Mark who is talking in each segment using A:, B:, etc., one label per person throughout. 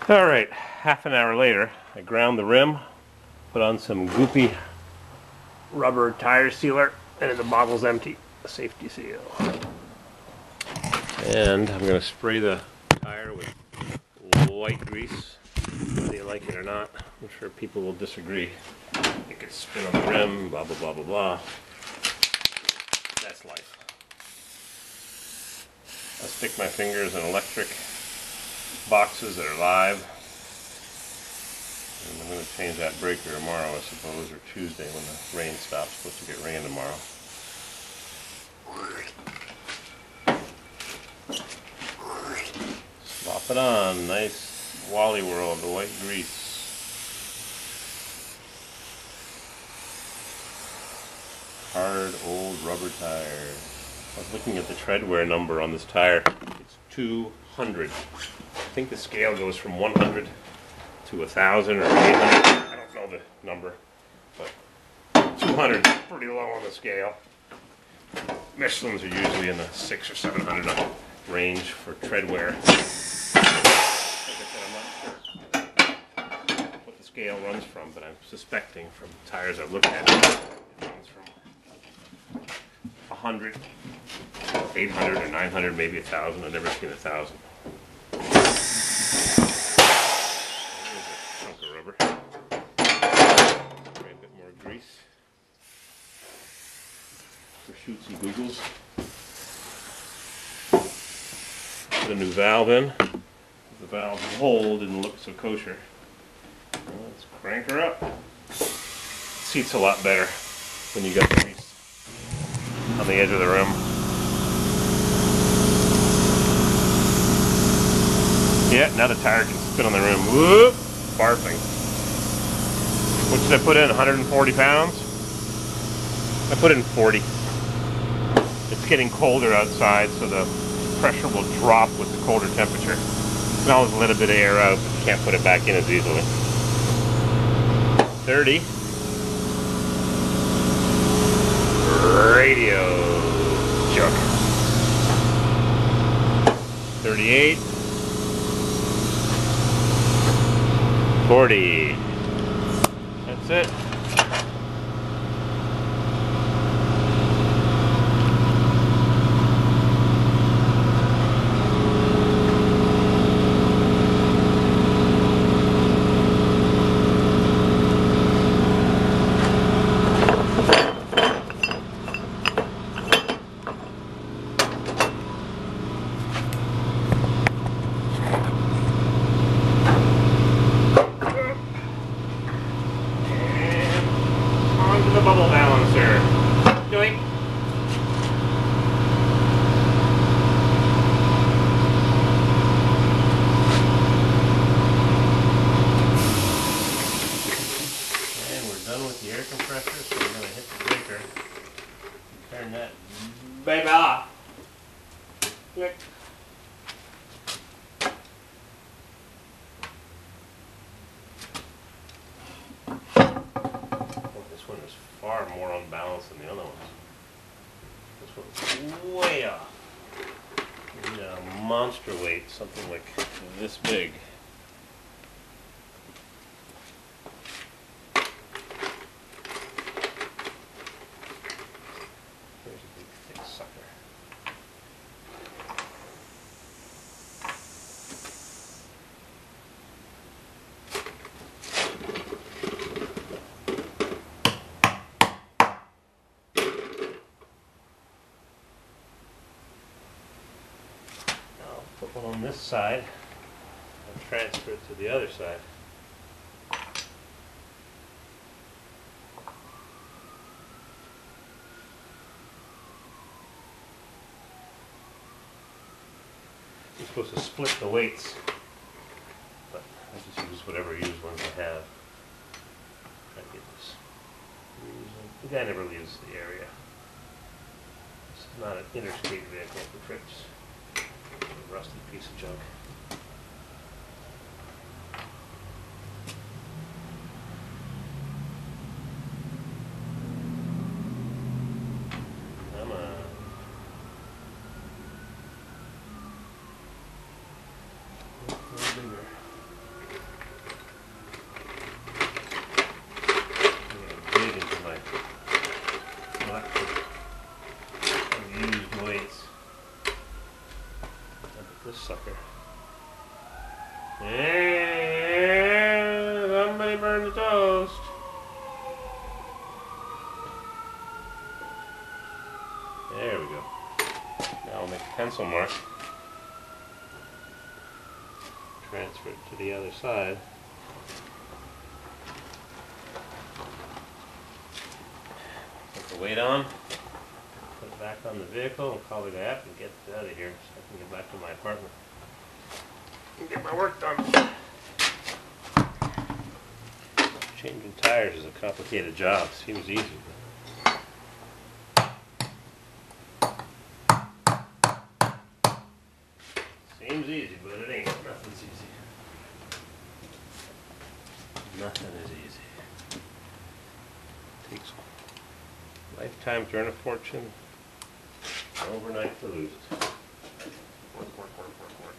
A: Alright, half an hour later, I ground the rim, put on some goopy rubber tire sealer, and the bottle's empty. Safety seal. And I'm going to spray the tire with white grease, whether you like it or not. I'm sure people will disagree. It could spin on the rim, blah blah blah blah blah. That's life. I stick my fingers in electric boxes that are live. And I'm going to change that breaker tomorrow, I suppose, or Tuesday when the rain stops. It's supposed to get rain tomorrow. Slop it on. Nice Wally World, the white grease. Hard old rubber tire. I was looking at the tread wear number on this tire. It's 200. I think the scale goes from 100 to 1,000 or 800. I don't know the number, but 200 is pretty low on the scale. Michelin's are usually in the 600 or 700 range for tread wear. Like I said, I'm not sure what the scale runs from, but I'm suspecting from tires I've looked at, it runs from 100, 800 or 900, maybe 1,000. I've never seen 1,000. Rubber. Spray a bit more grease for shoots and googles. Put a new valve in. The valve hole didn't look so kosher. Well, let's crank her up. Seat's a lot better when you got grease on the edge of the rim. Yeah, now the tire can spin on the rim. Whoop! Barfing. What did I put in? 140 pounds? I put in 40. It's getting colder outside, so the pressure will drop with the colder temperature. You can always let a bit of air out, but you can't put it back in as easily. 30. Radio chuck. 38. 40. That's it. The bubble balancer. Doink. And we're done with the air compressor, so we're going to hit the breaker. Turn that baby off. Quick. This one is far more unbalanced than the other ones. This one's way off. You need a monster weight, something like this big. Here's a big thick sucker. Put one on this side and transfer it to the other side. You're supposed to split the weights, but I just use whatever used ones I have. Try to get this. The guy never leaves the area. It's not an interstate vehicle for trips. A rusty piece of junk. Come on. A little bigger. And somebody burned the toast. There we go. Now we'll make a pencil mark. Transfer it to the other side. Put the weight on. Put it back on the vehicle and call the guy up and get it out of here so I can get back to my apartment and get my work done. Changing tires is a complicated job. Seems easy. Seems easy, but it ain't. Nothing's easy. Nothing is easy. Takes a lifetime to earn a fortune, overnight to lose it. Work, work, work, work, work.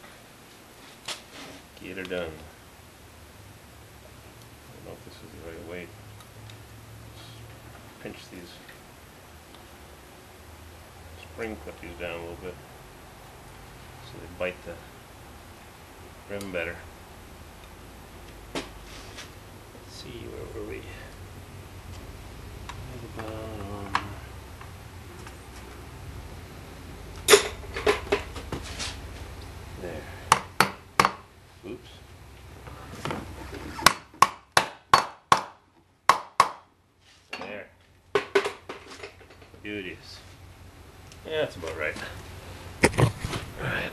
A: Get her done. I don't know if this is the right weight. Just pinch these, spring clip these down a little bit so they bite the rim better. Let's see, where were we? There. Oops. There. Beauties. Yeah, that's about right. Alright.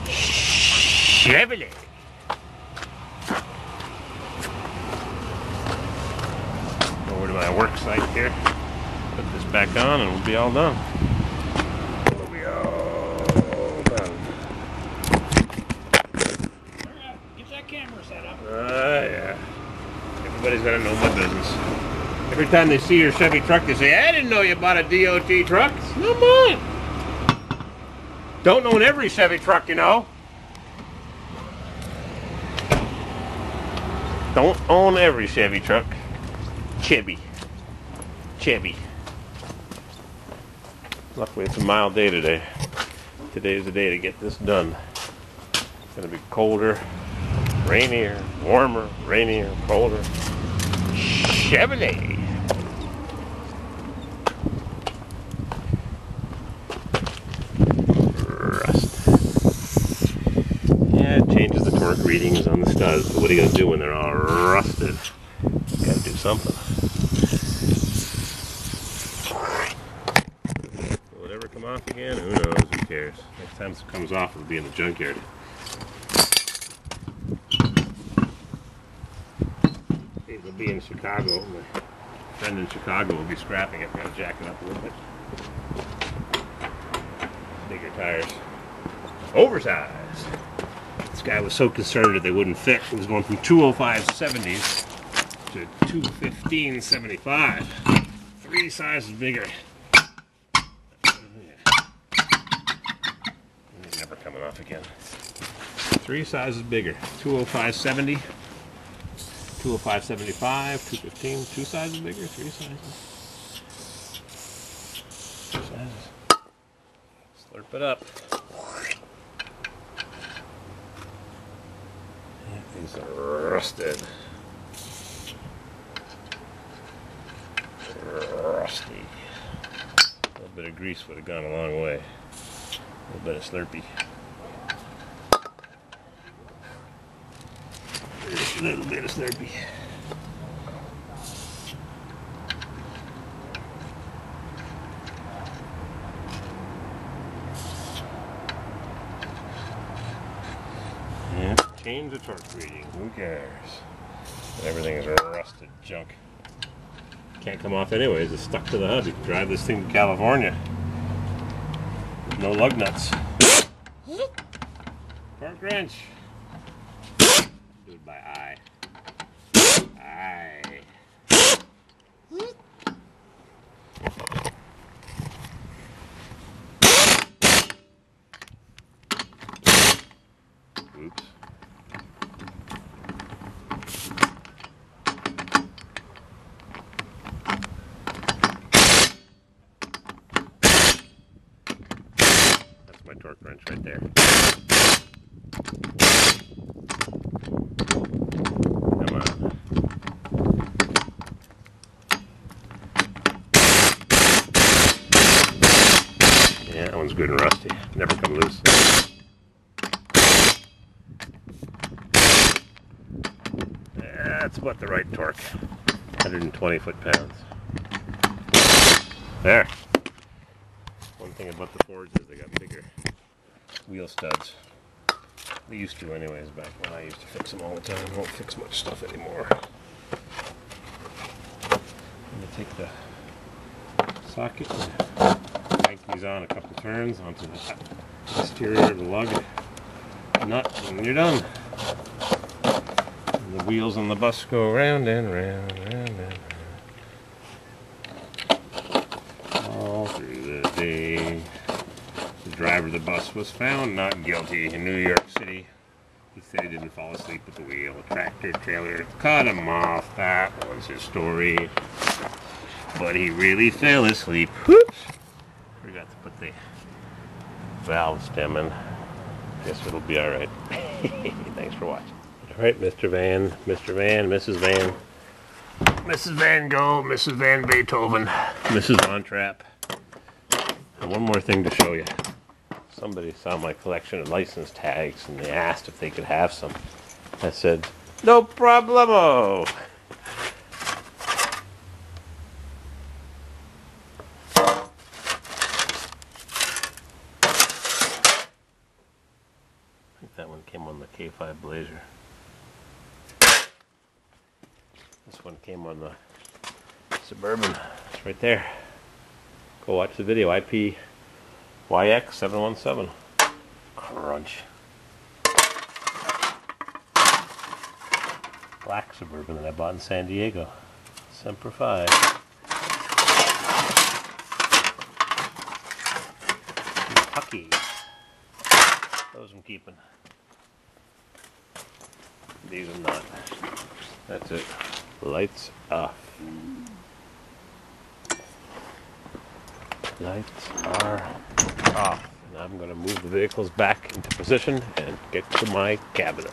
A: Chevy. Over to my work site here. Put this back on and we'll be all done. We'll be all done.
B: Get that camera set up.
A: Yeah. Everybody's got to know my business. Every time they see your Chevy truck, they say, I didn't know you bought a DOT truck. It's not mine. Don't own every Chevy truck, you know. Don't own every Chevy truck. Chevy. Chevy. Luckily it's a mild day today. Today is the day to get this done. It's going to be colder, rainier, warmer, rainier, colder. Chevy. It changes the torque readings on the studs, but what are you going to do when they're all rusted? You got to do something. Will it ever come off again? Who knows? Who cares? Next time it comes off, it'll be in the junkyard. It'll be in Chicago. My friend in Chicago will be scrapping it. I'm going to jack it up a little bit. Bigger tires. Oversized. This guy was so concerned that they wouldn't fit. He was going from 205/70s to 215/75. 3 sizes bigger. He's never coming off again. 3 sizes bigger. 205/70, 205/75, 215. 2 sizes bigger. 3 sizes. 2 sizes. Slurp it up. These are rusted. Rusty. A little bit of grease would have gone a long way. A little bit of Slurpee. Just a little bit of Slurpee. Yeah, change the torque reading. Who cares? Everything is rusted junk. Can't come off anyways. It's stuck to the hub. You can drive this thing to California. There's no lug nuts. Torque wrench. Do it by eye. Eye. Oops. my torque wrench right there. Come on. Yeah, that one's good and rusty. Never come loose. That's about the right torque. 120 foot-pounds. There. One thing about the Fords is they got bigger wheel studs. They used to anyways, back when I used to fix them all the time. I won't fix much stuff anymore. I'm going to take the socket and crank these on a couple turns onto the exterior of the lug nut, and you're done. And the wheels on the bus go round and round and round and round. All through the day. The driver of the bus was found not guilty in New York City. He said he didn't fall asleep at the wheel. A tractor trailer cut him off. That was his story. But he really fell asleep. Whoops! Forgot to put the valve stem in. Guess it'll be alright. Thanks for watching. Alright, Mr. Van, Mrs. Van. Mrs. Van Gogh, Mrs. Van Beethoven, Mrs. Von Trapp. And one more thing to show you. Somebody saw my collection of license tags and they asked if they could have some. I said, no problemo. I think that one came on the K5 Blazer. This one came on the Suburban. It's right there. Go watch the video. IPYX717. Crunch. Black Suburban that I bought in San Diego. Semper Fi. Kentucky. Those I'm keeping. These are not. That's it. Lights off. Lights are off. And I'm going to move the vehicles back into position and get to my cabinet.